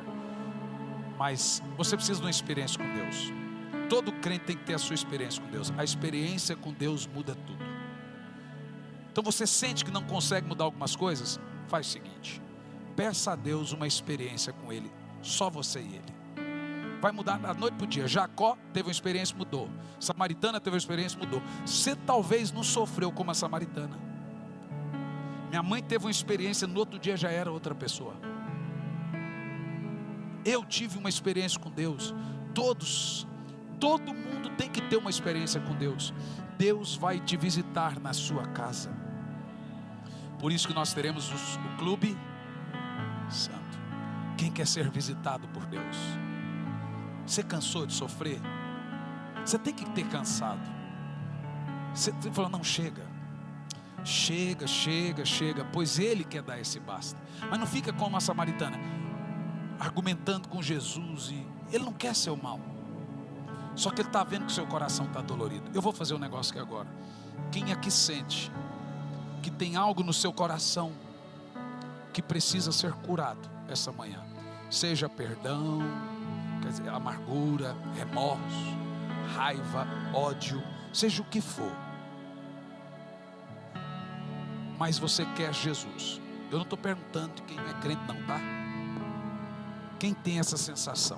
Speaker 1: Mas você precisa de uma experiência com Deus. Todo crente tem que ter a sua experiência com Deus. A experiência com Deus muda tudo. Então você sente que não consegue mudar algumas coisas? Faz o seguinte, peça a Deus uma experiência com Ele, só você e Ele. Vai mudar da noite para o dia. Jacó teve uma experiência, mudou. Samaritana teve uma experiência, mudou. Você talvez não sofreu como a samaritana. Minha mãe teve uma experiência, no outro dia já era outra pessoa. Eu tive uma experiência com Deus. Todo mundo tem que ter uma experiência com Deus. Deus vai te visitar na sua casa. Por isso que nós teremos o Clube Santo. Quem quer ser visitado por Deus? Você cansou de sofrer? Você tem que ter cansado. Você falou, não, chega, pois Ele quer dar esse basta. Mas não fica como a samaritana, argumentando com Jesus, e Ele não quer seu mal. Só que Ele está vendo que o seu coração está dolorido. Eu vou fazer um negócio aqui agora. Quem aqui sente que tem algo no seu coração que precisa ser curado essa manhã? Seja perdão, quer dizer, amargura, remorso, raiva, ódio, seja o que for. Mas você quer Jesus. Eu não estou perguntando de quem não é crente não, tá? Quem tem essa sensação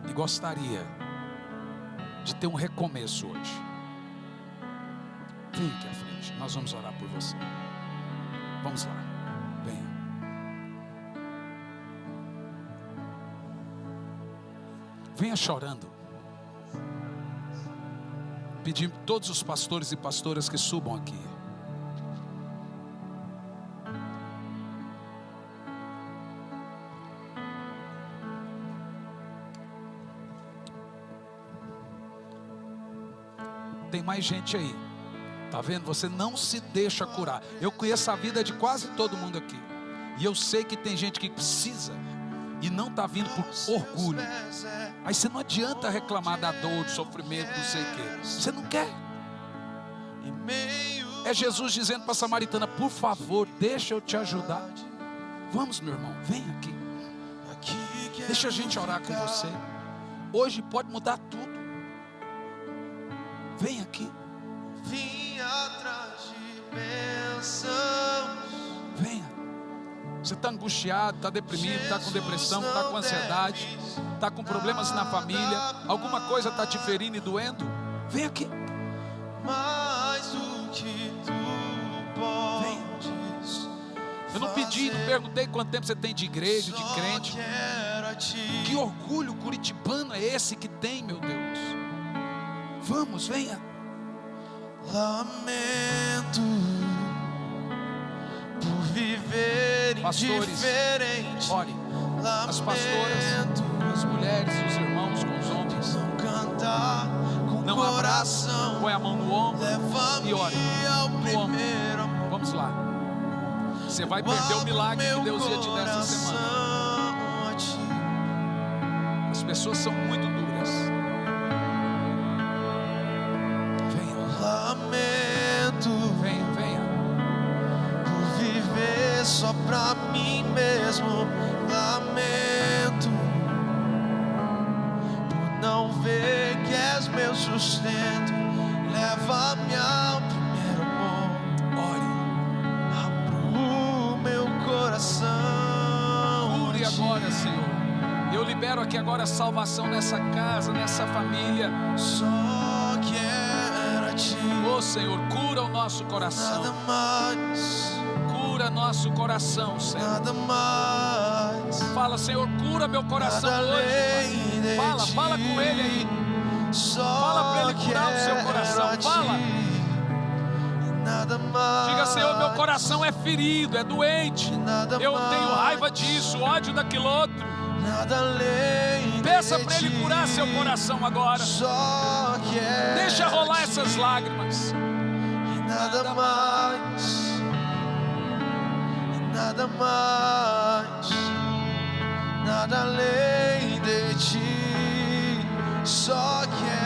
Speaker 1: e gostaria de ter um recomeço hoje, vem aqui à frente, nós vamos orar por você. Vamos lá, venha. Venha chorando. Pedir todos os pastores e pastoras que subam aqui. Tem mais gente aí. Tá vendo? Você não se deixa curar. Eu conheço a vida de quase todo mundo aqui. E eu sei que tem gente que precisa e não está vindo por orgulho. Aí você não adianta reclamar da dor, do sofrimento, não sei o que. Você não quer. É Jesus dizendo para a samaritana, por favor, deixa eu te ajudar. Vamos, meu irmão, vem aqui. Deixa a gente orar com você. Hoje pode mudar tudo. Vem aqui.
Speaker 2: Vim atrás de bênçãos.
Speaker 1: Venha. Você está angustiado, está deprimido, está com depressão, está com ansiedade, está com problemas na família, alguma coisa está te ferindo e doendo? Vem aqui.
Speaker 2: Mais o que tu podes.
Speaker 1: Eu não pedi, não perguntei quanto tempo você tem de igreja, de crente. Que orgulho curitibano é esse que tem, meu Deus? Vamos, venha.
Speaker 2: Lamento por viver
Speaker 1: Pastores,
Speaker 2: indiferente.
Speaker 1: ore. As pastoras, as mulheres, os irmãos com os homens.
Speaker 2: Não cantar com
Speaker 1: Não abraça,
Speaker 2: coração.
Speaker 1: põe a mão no ombro e ore.
Speaker 2: Leva-me ao
Speaker 1: No ombro.
Speaker 2: primeiro amor.
Speaker 1: Vamos lá. Você vai perder o milagre que Deus ia te dar essa semana.
Speaker 2: A ti.
Speaker 1: As pessoas são muito duras. Venha,
Speaker 2: Lamento
Speaker 1: venha, venha.
Speaker 2: por viver só pra mim mesmo. Lamento por não ver que és meu sustento. Leva-me ao primeiro amor.
Speaker 1: Ore.
Speaker 2: Abro o meu coração.
Speaker 1: Cure
Speaker 2: a ti.
Speaker 1: agora, Senhor. Eu libero aqui agora salvação nessa casa, nessa família.
Speaker 2: Só quero a ti.
Speaker 1: Ô Senhor, cura o nosso coração.
Speaker 2: Nada mais.
Speaker 1: Cura nosso coração, Senhor.
Speaker 2: Nada mais.
Speaker 1: Fala, Senhor, cura meu coração
Speaker 2: Nada
Speaker 1: hoje.
Speaker 2: além de
Speaker 1: Fala,
Speaker 2: ti.
Speaker 1: fala com Ele aí.
Speaker 2: Só
Speaker 1: Fala pra Ele curar o seu
Speaker 2: quero
Speaker 1: coração.
Speaker 2: a ti.
Speaker 1: Fala.
Speaker 2: Nada mais.
Speaker 1: Diga, Senhor, meu coração é ferido, é doente.
Speaker 2: Nada
Speaker 1: Eu
Speaker 2: mais.
Speaker 1: tenho raiva disso, ódio daquilo outro.
Speaker 2: Nada além.
Speaker 1: Peça
Speaker 2: de
Speaker 1: para Ele
Speaker 2: ti.
Speaker 1: curar seu coração agora.
Speaker 2: Só quero.
Speaker 1: Deixa rolar
Speaker 2: a ti.
Speaker 1: essas lágrimas.
Speaker 2: Nada mais. Nada mais. Nada além de ti. Só quero